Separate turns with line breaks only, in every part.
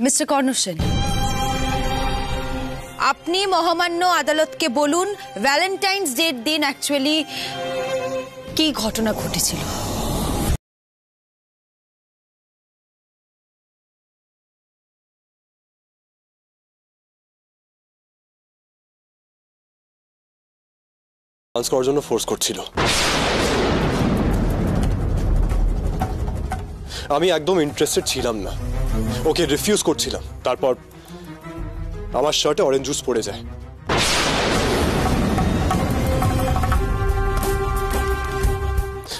Mister কর্ণ সেন, আপনি মহামান্য আদালতকে বলুন ভ্যালেন্টাইন্স ডের দিন অ্যাকচুয়ালি কি ঘটনা ঘটেছিল।
ডান্স করার জন্য ফোর্স করছিল। আমি একদম ইন্টারেস্টেড ছিলাম না, ওকে রিফিউজ করছিলাম। তারপর আমার শার্টে অরেঞ্জ জুস পড়ে যায়।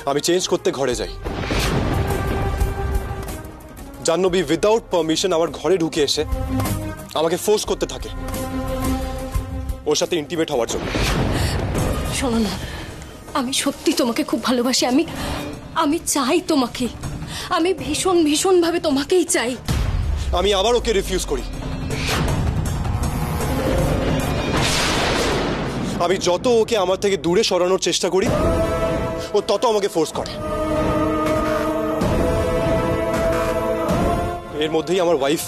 আমি চেঞ্জ করতে ঘরে যাই। জাহ্নবী উইদাউট পারমিশন আমার ঘরে ঢুকে এসে আমাকে ফোর্স করতে থাকে ওর সাথে ইন্টিমেট হওয়ার জন্য।
শোনো না, আমি সত্যি তোমাকে খুব ভালোবাসি। আমি চাই তোমাকে, আমি ভীষণ ভীষণ ভাবে তোমাকেই চাই।
আমি আবার ওকে রিফিউজ করি। আমি যত ওকে আমার থেকে দূরে সরানোর চেষ্টা করি ও তত আমাকে ফোর্স করে। এর মধ্যেই আমার ওয়াইফ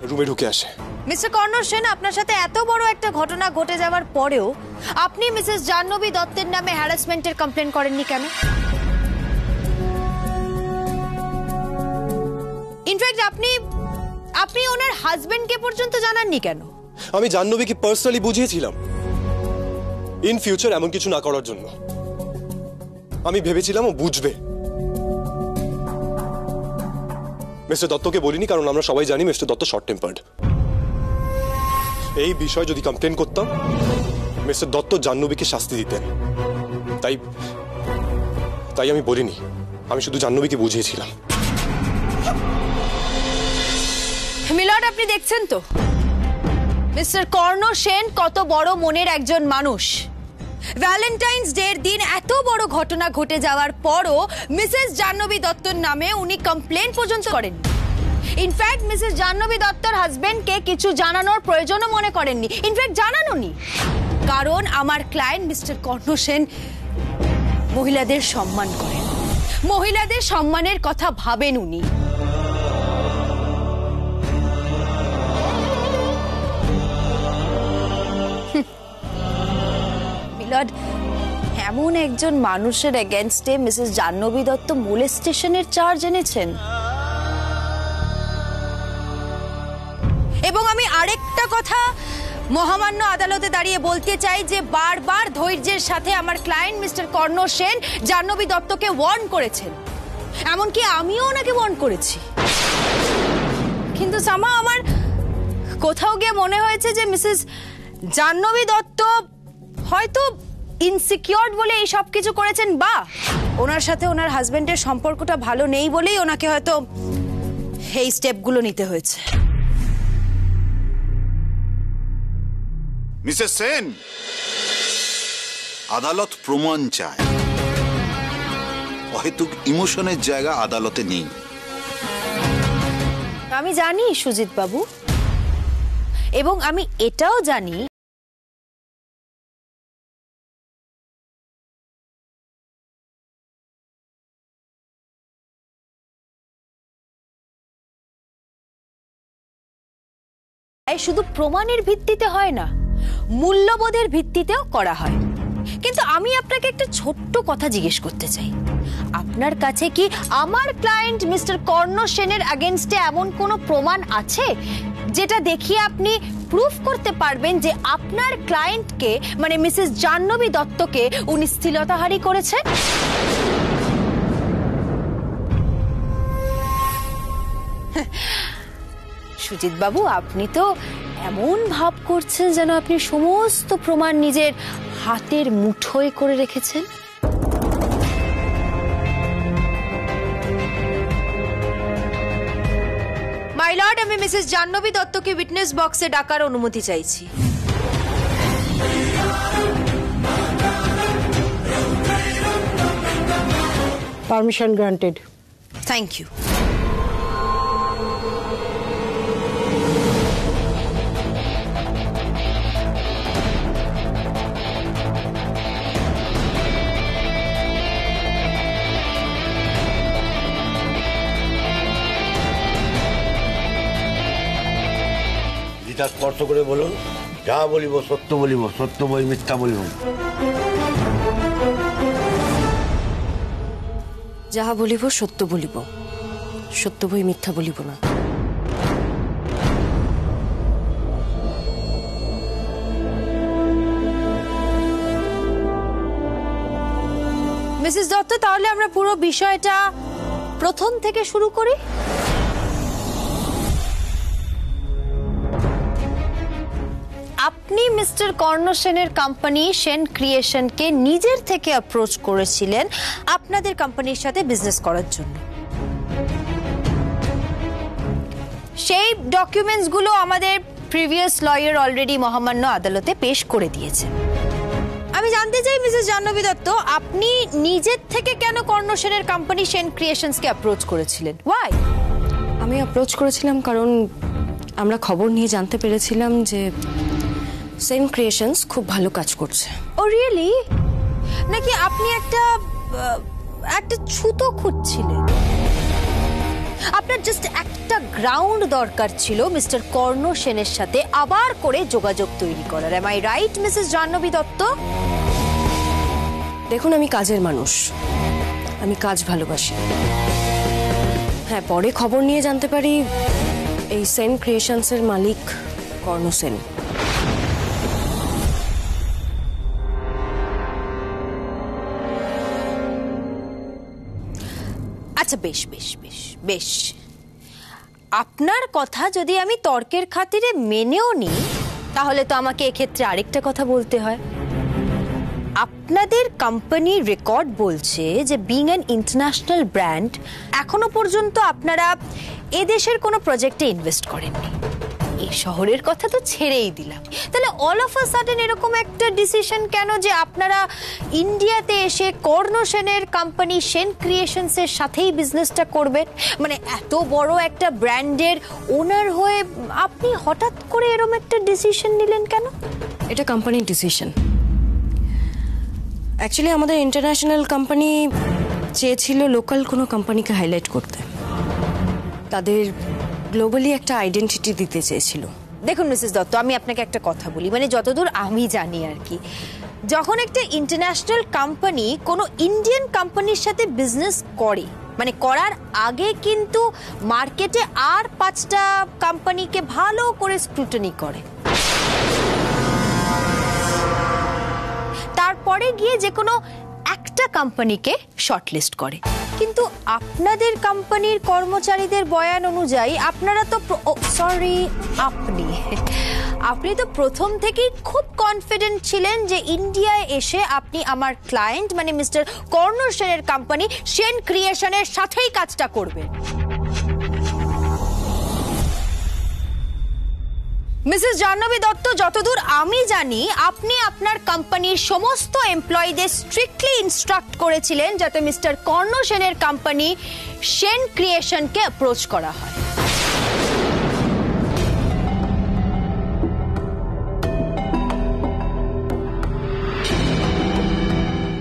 রুমে ঢুকে আসে।
মিস্টার কর্ণ সেন, আপনার সাথে এত বড় একটা ঘটনা ঘটে যাওয়ার পরেও আপনি মিসেস জাহ্নবী দত্তের নামে হ্যারাসমেন্টের কমপ্লেন করেননি কেন? ইনফ্যাক্ট আপনি ওনার হাজবেন্ডকে পর্যন্ত জানাননি কেন?
আমি জাহ্নবীকে পার্সোনালি বুঝিয়েছিলাম ইন ফিউচার এমন কিছু না করার জন্য। আমি ভেবেছিলাম ও বুঝবে। মিস্টার দত্তকে বলিনি কারণ আমরা সবাই জানি মিস্টার দত্ত শর্ট টেম্পার্ড। এই বিষয়ে যদি কমপ্লেন করতাম মিস্টার দত্ত জাহ্নবীকে শাস্তি দিতেন। তাই আমি বলিনি, আমি শুধু জাহ্নবীকে বুঝিয়েছিলাম।
মিলর্ড, আপনি দেখছেন তো মিস্টার কর্ণ সেন কত বড় মনের একজন মানুষ। ভ্যালেন্টাইন্স ডের দিন এত বড় ঘটনা ঘটে যাওয়ার পরও মিসেস জাহ্নবী দত্তর নামে উনি কমপ্লেন পর্যন্ত করেন। ইনফ্যাক্ট মিসেস জাহ্নবী দত্তর হাজবেন্ডকে কিছু জানানোর প্রয়োজনও মনে করেননি। ইনফ্যাক্ট জানানোনি, কারণ আমার ক্লায়েন্ট মিস্টার কর্ণ সেন মহিলাদের সম্মান করেন, মহিলাদের সম্মানের কথা ভাবেন উনি। মিলর্ড, এমন একজন মানুষের এগেইনস্টে মিসেস জাহ্নবী দত্ত মোলেস্টেশনের চার্জ এনেছেন। এবং আমি আরেকটা কথা মহামান্য আদালতে দাঁড়িয়ে বলতে চাই যে বারবার ধৈর্যের সাথে আমার ক্লায়েন্ট মিস্টার কর্ণ সেন জাহ্নবী দত্তকে ওয়ার্ন করেছেন। এমনকি আমিও ওনাকে ওয়ার্ন করেছি, কিন্তু সামা আমার কোথাও গিয়ে মনে হয়েছে যে মিসেস জাহ্নবী দত্ত হয়তো ইনসিকিউরড বলে এই সব কিছু করেছেন, বা ওনার সাথে ওনার হাজবেন্ডের সম্পর্কটা ভালো নেই বলেই ওনাকে হয়তো এই স্টেপগুলো নিতে হয়েছে।
মিসেস সেন, আদালত প্রমাণ চায়। অহেতুক ইমোশনের জায়গা আদালতে নেই।
আমি জানি সুজিত বাবু, এবং আমি এটাও জানি শুধু প্রমাণের ভিত্তিতে হয় না, মূল্যবোধের ভিত্তিতেও করা হয়। কিন্তু আমি আপনাকে একটা ছোট্ট কথা জিজ্ঞেস করতে চাই, আপনার কাছে কি আমার ক্লায়েন্ট মিস্টার কর্ণ সেনের এগেইনস্টে এমন কোনো প্রমাণ আছে যেটা দেখিয়ে আপনি প্রুফ করতে পারবেন যে আপনার ক্লায়েন্টকে মানে মিসেস জাহ্নবী দত্তকে উনি শ্লীলতাহারি করেছেন? সুজিত বাবু, আপনি তো এমন ভাব করছেন যেন আপনি সমস্ত প্রমাণ নিজের হাতের মুঠোয় করে রেখেছেন। মাই লর্ড, আমি মিসেস জাহ্নবী দত্তকে উইটনেস বক্সে ডাকার অনুমতি চাইছি।
Permission granted.
Thank you.
Gita স্পর্শ করে বলুন, যা বলিব সত্য বলিব, সত্য বই মিথ্যা বলিব।
যাহা বলিব সত্য বলিব, সত্য বই মিথ্যা বলিব না।
মিসেস দত্ত, তাহলে আমরা পুরো বিষয়টা প্রথম থেকে শুরু করি। আপনি মিস্টার কর্ণ সেনের কোম্পানি সেন ক্রিয়েশনকে নিজের থেকে অ্যাপ্রোচ করেছিলেন আপনাদের কোম্পানির সাথে বিজনেস করার জন্য। সেই ডকুমেন্টস গুলো আমাদের প্রিভিয়াস লয়ার অলরেডি মহামান্য আদালতে পেশ করে দিয়েছে। আমি জানতে চাই মিসেস জাহ্নবী দত্ত, আপনি নিজের থেকে কেন কর্ণ সেনের কোম্পানি সেন ক্রিয়েশনসকে অ্যাপ্রোচ করেছিলেন? ওয়াই?
আমি অ্যাপ্রোচ করেছিলাম কারণ আমরা খবর নিয়ে জানতে পেরেছিলাম যে সেন ক্রিয়েশনস খুব ভালো কাজ করছে।
ও রিয়েলি? নাকি আপনি একটা ছুতো খুঁজছিলেন? আপনার জাস্ট একটা গ্রাউন্ড দরকার ছিল মিস্টার কর্ণ সেনের সাথে আবার করে যোগাযোগ তৈরি করার। Am I right Mrs Jahnavi Dutta?
দেখুন, আমি কাজের মানুষ, আমি কাজ ভালোবাসি। হ্যাঁ, পরে খবর নিয়ে জানতে পারি এই সেন ক্রিয়েশনসের মালিক কর্ণ সেন।
আচ্ছা, বেশ বেশ বেশ বেশ, আপনার কথা যদি আমি তর্কের খাতিরে মেনেও নিই, তাহলে তো আমাকে এক্ষেত্রে আরেকটা কথা বলতে হয়। আপনাদের কোম্পানির রেকর্ড বলছে যে বিং অ্যান ইন্টারন্যাশনাল ব্র্যান্ড, এখনো পর্যন্ত আপনারা এদেশের কোনো প্রজেক্টে ইনভেস্ট করেননি। এই শহরের কথা তো ছেড়েই দিলাম, তাহলে অল অফ আ সাডেন এরকম একটা ডিসিশন কেন যে আপনারা ইন্ডিয়াতে এসে কর্ণ সেনের কোম্পানি সেন ক্রিয়েশনসের সাথেই বিজনেসটা করবেন? মানে এত বড় একটা ব্র্যান্ডের ওনার হয়ে আপনি হঠাৎ করে এরকম একটা ডিসিশন নিলেন কেন?
এটা কোম্পানির ডিসিশন। অ্যাকচুয়ালি আমাদের ইন্টারন্যাশনাল কোম্পানি চেয়েছিল লোকাল কোনো কোম্পানিকে হাইলাইট করতে, তাদের গ্লোবালি একটা আইডেন্টিটি দিতে চেয়েছিল।
দেখুন মিসেস দত্ত, আমি আপনাকে একটা কথা বলি, মানে যতদূর আমি জানি আর কি, যখন একটা ইন্টারন্যাশনাল কোম্পানি কোনো ইন্ডিয়ান কোম্পানির সাথে বিজনেস করে, মানে করার আগে কিন্তু মার্কেটে আর 5টা কোম্পানিকে ভালো করে স্ক্রুটিনি করে, তারপরে গিয়ে যে কোনো একটা কোম্পানিকে শর্টলিস্ট করে। কিন্তু আপনাদের কোম্পানির কর্মচারীদের বয়ান অনুযায়ী আপনারা তো আপনি তো প্রথম থেকেই খুব কনফিডেন্ট ছিলেন যে ইন্ডিয়ায় এসে আপনি আমার ক্লায়েন্ট মানে মিস্টার কর্ণ সেনের কোম্পানি সেন ক্রিয়েশনের সাথেই কাজটা করবেন। মিসেস জাহ্নবী দত্ত, যতদূর আমি জানি আপনি আপনার কোম্পানির সমস্ত এমপ্লয়ীদের স্ট্রিক্টলি ইনস্ট্রাক্ট করেছিলেন যাতে মিস্টার কর্ণ সেনের কোম্পানি সেন ক্রিয়েশনকে অ্যাপ্রোচ করা হয়।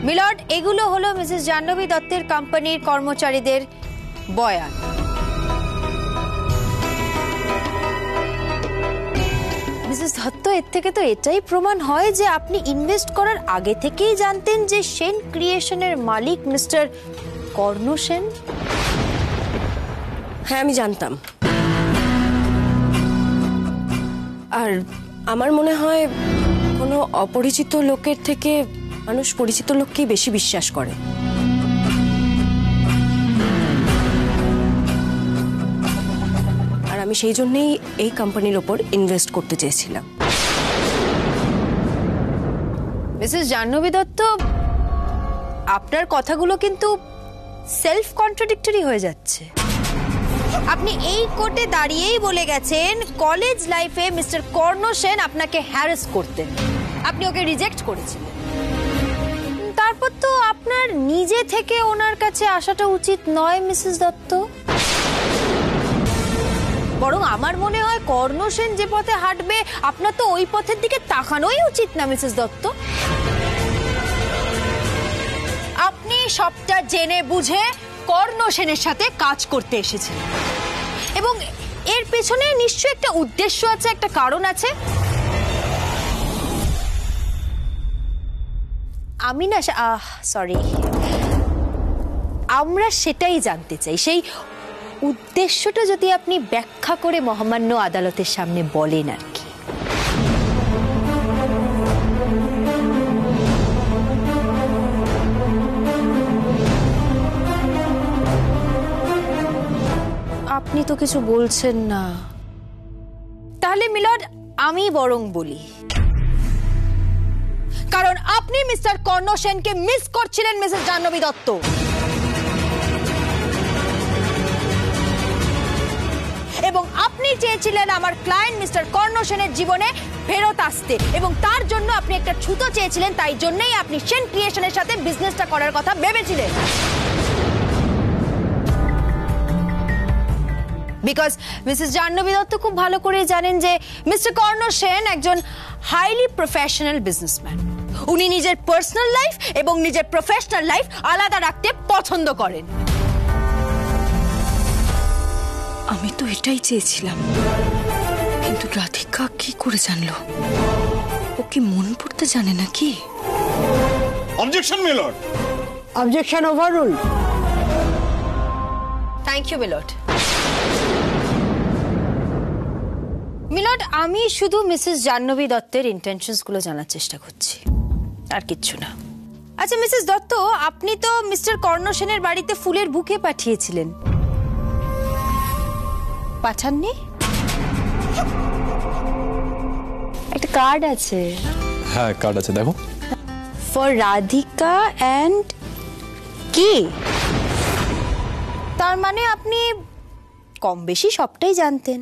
মিলর্ড, এগুলো হলো মিসেস জাহ্নবী দত্তের কোম্পানির কর্মচারীদের বয়ান। মিসেস দত্ত, এর থেকে তো এটাই প্রমাণ হয় যে আপনি ইনভেস্ট করার আগে থেকেই জানতেন যে সেন ক্রিয়েশনের মালিক মিস্টার কর্ণ সেন।
হ্যাঁ, আমি জানতাম। আর আমার মনে হয় কোনো অপরিচিত লোকের থেকে মানুষ পরিচিত লোককেই বেশি বিশ্বাস করে। আর আমি সেই জন্যই এই কোম্পানির ওপর ইনভেস্ট করতে চেয়েছিলাম।
মিসেস জাহ্নবী দত্ত, আপনার কথাগুলো কিন্তু সেলফ কন্ট্রাডিক্টরি হয়ে যাচ্ছে। আপনি এই কোর্টে দাঁড়িয়েই বলে গেছেন কলেজ লাইফে মিস্টার কর্ণ সেন আপনাকে হ্যারাস করতেন, আপনি ওকে রিজেক্ট করেছিলেন। তারপর তো আপনার নিজে থেকে ওনার কাছে আসাটা উচিত নয় মিসেস দত্ত। বরং আমার মনে হয় কর্ণ সেন যে পথে হাঁটবে আপনার তো ওই পথের দিকে তাকানোই উচিত না মিসেস দত্ত। আপনি সবটা জেনে বুঝে কর্ণ সেনের সাথে কাজ করতে এসেছেন এবং এর পেছনে নিশ্চয়ই একটা উদ্দেশ্য আছে, একটা কারণ আছে। আমি না সরি, আমরা সেটাই জানতে চাই। সেই উদ্দেশ্যটা যদি আপনি ব্যাখ্যা করে মহামান্য আদালতের সামনে বলেন আর কি। আপনি তো কিছু বলছেন না, তাহলে মিলর্ড আমি বরং বলি। কারণ আপনি মিস্টার কর্ণ সেনকে মিস করছিলেন মিসেস জাহ্নবী দত্ত। এবং আপনি চেয়েছিলেন আমার ক্লায়েন্ট মিস্টার কর্ণ সেনের জীবনে ফেরত আসতে, এবং তার জন্য আপনি একটা ছুতো চেয়েছিলেন। তাই জন্যই আপনি সেন ক্রিয়েশনের সাথে বিজনেসটা করার কথা ভেবেছিলেন। বিকজ মিসেস জাহ্নবী দত্ত খুব ভালো করে জানেন যে মিস্টার কর্ণ সেন একজন হাইলি প্রফেশনাল বিজনেসম্যান। উনি নিজের পার্সোনাল লাইফ এবং নিজের প্রফেশনাল লাইফ আলাদা রাখতে পছন্দ করেন।
আমি তো এটাই চেয়েছিলাম, কিন্তু রাধিকা কি করে জানলো? ও কি মন পড়তে জানে নাকি?
Objection milord.
Objection overruled.
Thank you milord. Milord, আমি শুধু মিসেস জাহ্নবী দত্তের ইন্টেনশনস গুলো জানার চেষ্টা করছি, আর কিচ্ছু না। আচ্ছা মিসেস দত্ত, আপনি তো মিস্টার কর্ণ সেনের বাড়িতে ফুলের বুকে পাঠিয়েছিলেন, পাঠাননি? একটা কার্ড আছে।
হ্যাঁ কার্ড আছে, দেখো।
ফর রাধিকা অ্যান্ড কি? তার মানে আপনি কম বেশি সবটাই জানতেন।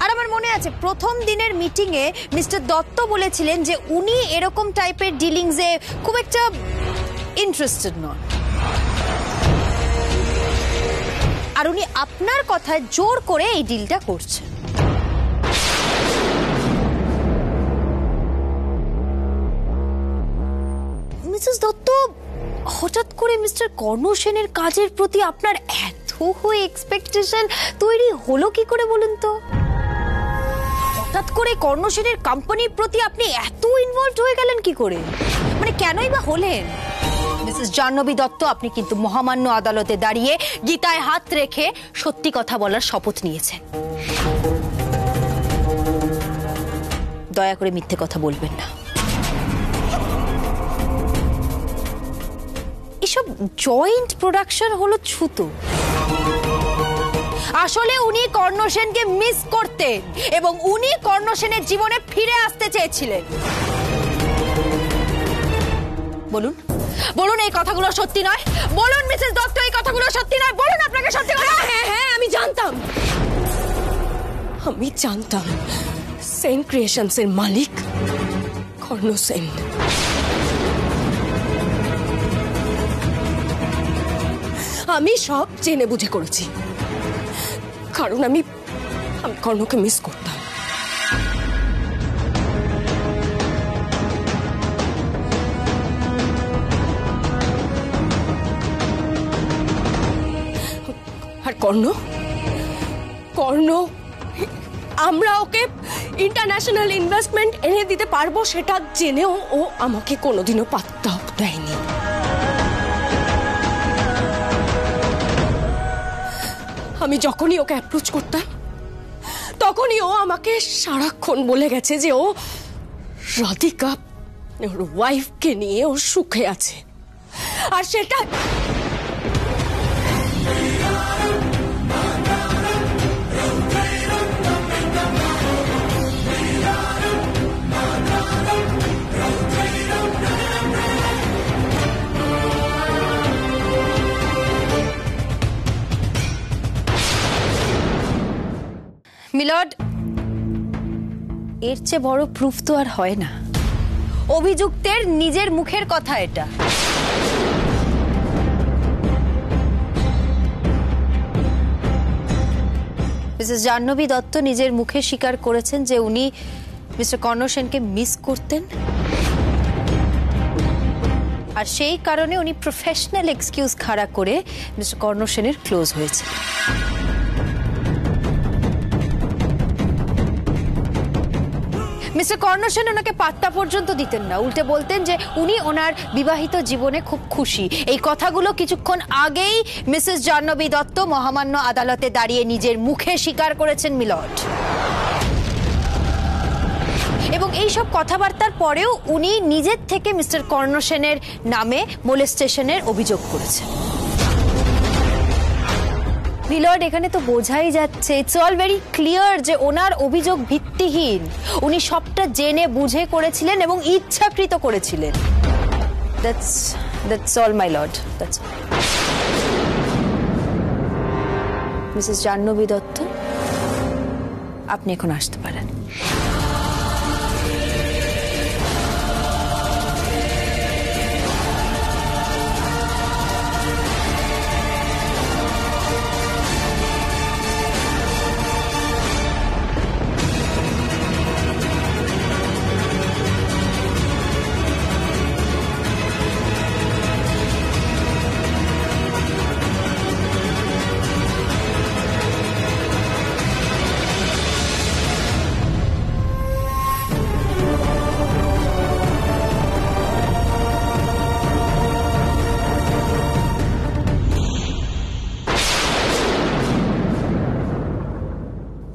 আর আমার মনে আছে প্রথম দিনের মিটিং এ মিস্টার দত্ত বলেছিলেন যে উনি এরকম টাইপের ডিলিংসে খুব একটা ইন্টারেস্টেড নন, আর উনি আপনার কথায় জোর করে এই ডিলটা করছেন। মিসেস দত্ত, হঠাৎ করে মিস্টার কর্ণ সেনের কাজের প্রতি আপনার এত এক্সপেকটেশন তৈরি হলো কি করে বলুন তো? হঠাৎ করে কর্ণ সেনের কোম্পানির প্রতি আপনি এত ইনভলভড হয়ে গেলেন কি করে? মানে কেনই বা হলেন? মিসেস জাহ্নবী দত্ত, আপনি কিন্তু মহামান্য আদালতে দাঁড়িয়ে গীতায় হাত রেখে সত্যি কথা বলার শপথ নিয়েছেন। দয়া করে মিথ্যে কথা বলবেন না। এসব জয়েন্ট প্রোডাকশন হলো ছুতো। আসলে উনি কর্ণ সেনকে মিস করতেন এবং উনি কর্ণ সেনের জীবনে ফিরে আসতে চেয়েছিলেন। বলুন, বলুন এই কথাগুলো সত্যি নয়? বলুন মিসেস দত্ত এই কথাগুলো সত্যি নয়? বলুন আপনাকে সত্যি কথা।
হ্যাঁ হ্যাঁ, আমি জানতাম সেন ক্রিয়েশনস এর মালিক কর্ণ সেন। আমি সব জেনে বুঝে করেছি, কারণ আমি কর্ণকে মিস করতাম। আর কর্ণ আমরা ওকে ইন্টারন্যাশনাল ইনভেস্টমেন্ট এনে দিতে পারবো সেটা জেনেও ও আমাকে কোনোদিনও পাত্তাও দেয়নি। আমি যখনই ওকে অ্যাপ্রোচ করতাম তখনই ও আমাকে সারাক্ষণ বলে গেছে যে ও রাধিকা ওর ওয়াইফকে নিয়ে ও সুখে আছে, আর সেটা
মিলর্ড, এর চেয়ে বড় প্রুফ তো আর হয় না। অভিযুক্তের নিজের মুখের কথা এটা। মিসেস জাহ্নবী দত্ত নিজের মুখে স্বীকার করেছেন যে উনি মিস্টার কর্ণ সেনকে মিস করতেন, আর সেই কারণে উনি প্রফেশনাল এক্সকিউজ খাড়া করে মিস্টার কর্ণ সেনের ক্লোজ হয়েছে। মিস্টার কর্ণ সেন ওনাকে পাত্তা পর্যন্ত দিতেন না, উল্টে বলতেন যে উনি ওনার বিবাহিত জীবনে খুব খুশি। এই কথাগুলো কিছুক্ষণ আগেই মিসেস জাহ্নবী দত্ত মহামান্য আদালতে দাঁড়িয়ে নিজের মুখে স্বীকার করেছেন মিলর্ড। এবং এই সব কথাবার্তার পরেও উনি নিজের থেকে মিস্টার কর্ণ সেনের নামে মোলেস্টেশনের অভিযোগ করেছেন। মিলর্ড, এখানে তো বোঝাই যাচ্ছে, ইটস অল ভেরি ক্লিয়ার যে ওনার অভিযোগ ভিত্তিহীন। উনি সবটা জেনে বুঝে করেছিলেন এবং ইচ্ছাকৃত করেছিলেন। That's all my lord, that's all. Mrs Jahnavi Dutta, আপনি এখন আসতে পারেন।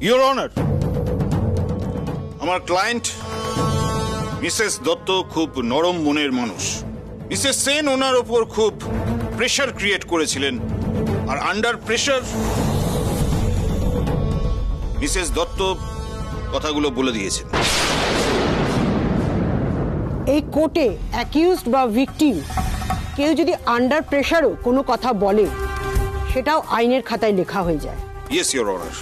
ইওর অনার, আমার ক্লায়েন্ট মিসেস দত্ত খুব নরম মনের মানুষ। মিসেস সেন ওনার ওপর খুব প্রেশার ক্রিয়েট করেছিলেন, আর আন্ডার প্রেশার মিসেস দত্ত কথাগুলো বলে দিয়েছেন।
এই কোর্টে অ্যাকিউজড বা ভিকটিম কেউ যদি আন্ডার প্রেশারও কোনো কথা বলে, সেটাও আইনের খাতায় লেখা হয়ে যায়।
Yes your honour.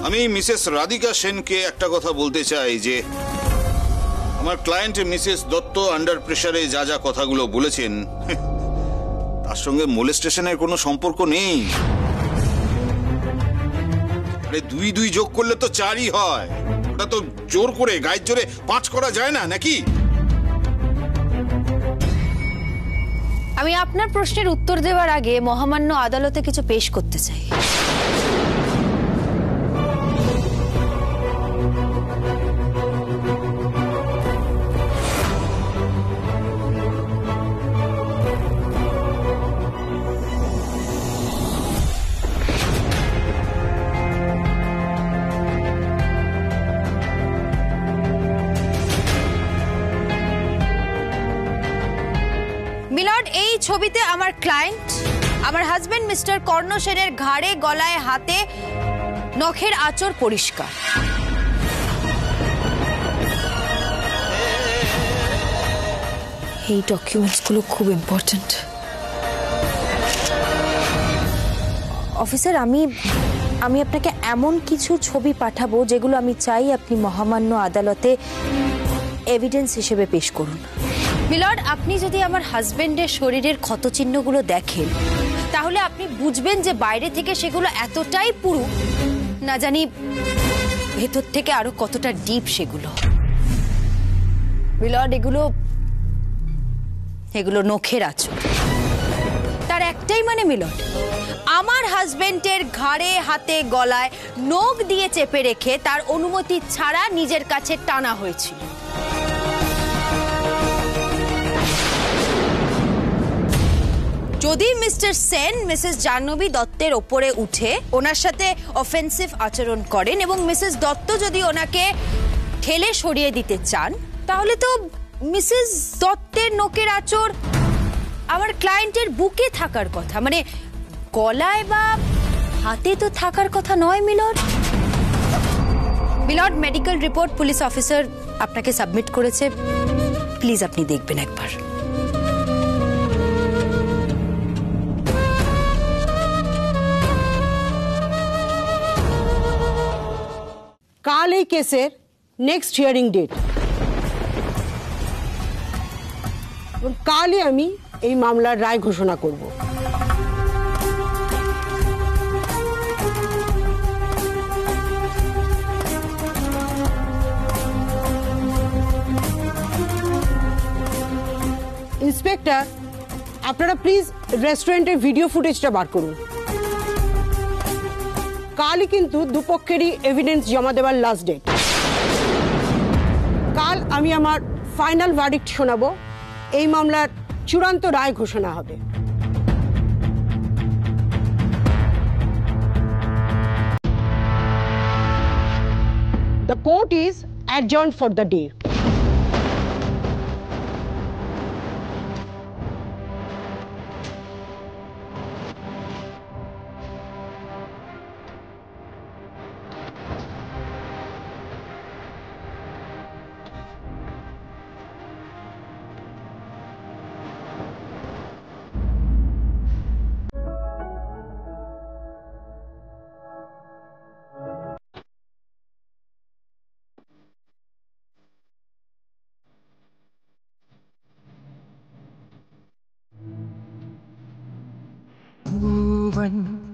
আমি মিসেস রাধিকা সেনকে একটা কথা বলতে চাই যে আমার ক্লায়েন্ট মিসেস দত্ত আন্ডার প্রেসারে যা যা কথাগুলো বলেছেন তার সঙ্গে মোলেস্টেশনের কোনো সম্পর্ক নেই। আরে দুই দুই যোগ করলে তো 4ই হয়। ওটা তো জোর করে গায়ের জোরে 5 করা যায় না নাকি?
আমি আপনার প্রশ্নের উত্তর দেওয়ার আগে মহামান্য আদালতে কিছু পেশ করতে চাই। মিলর্ড, এই ছবিতে আমার ক্লায়েন্ট, আমার হাজবেন্ড মিস্টার কর্ণ সেনের ঘাড়ে, গলায়, হাতে নখের আঁচড় পরিষ্কার। এই ডকুমেন্টসগুলো খুব ইম্পর্ট্যান্ট। অফিসার, আমি আপনাকে এমন কিছু ছবি পাঠাবো যেগুলো আমি চাই আপনি মহামান্য আদালতে এভিডেন্স হিসেবে পেশ করুন। মিলর্ড, আপনি যদি আমার হাজবেন্ডের শরীরের ক্ষতচিহ্নগুলো দেখেন, তাহলে আপনি বুঝবেন যে বাইরে থেকে সেগুলো এতটাই পুরু, না জানি ভেতর থেকে আরো কতটা ডিপ সেগুলো। মিলর্ড, এগুলো নখের আঁচড়। তার একটাই মানে মিলর্ড, আমার হাজবেন্ডের ঘাড়ে, হাতে, গলায় নখ দিয়ে চেপে রেখে তার অনুমতি ছাড়া নিজের কাছে টানা হয়েছিল। যদি মিস্টার সেন মিসেস জাহ্নবী দত্তের ওপরে উঠে ওনার সাথে অফেন্সিভ আচরণ করেন এবং মিসেস দত্ত যদি ওনাকে ঠেলে সরিয়ে দিতে চান, তাহলে তো মিসেস দত্তের নখের আঁচড় আমার ক্লায়েন্টের বুকে থাকার কথা, মানে গলায় বা হাতে তো থাকার কথা নয়। Milord, medical report police officer আপনাকে সাবমিট করেছে, প্লিজ আপনি দেখবেন একবার।
কাল এই কেসের নেক্সট হিয়ারিং ডেট। কালই আমি এই মামলার রায় ঘোষণা করব। ইন্সপেক্টর, আপনারা প্লিজ রেস্টুরেন্টের ভিডিও ফুটেজটা বার করুন। কালই কিন্তু দুপক্ষেরই এভিডেন্স জমা দেওয়ার লাস্ট ডেট। কাল আমি আমার ফাইনাল ভার্ডিক্ট শোনাবো, এই মামলার চূড়ান্ত রায় ঘোষণা হবে। The court is adjourned for the day.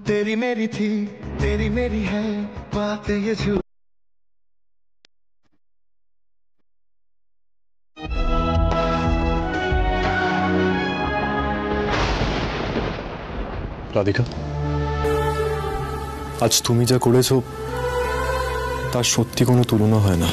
तेरी मेरी थी, तेरी मेरी है बातें ये झूठ।
রাধিকা, আজ তুমি যা করেছো তার সত্যি কোনো তুলনা হয় না।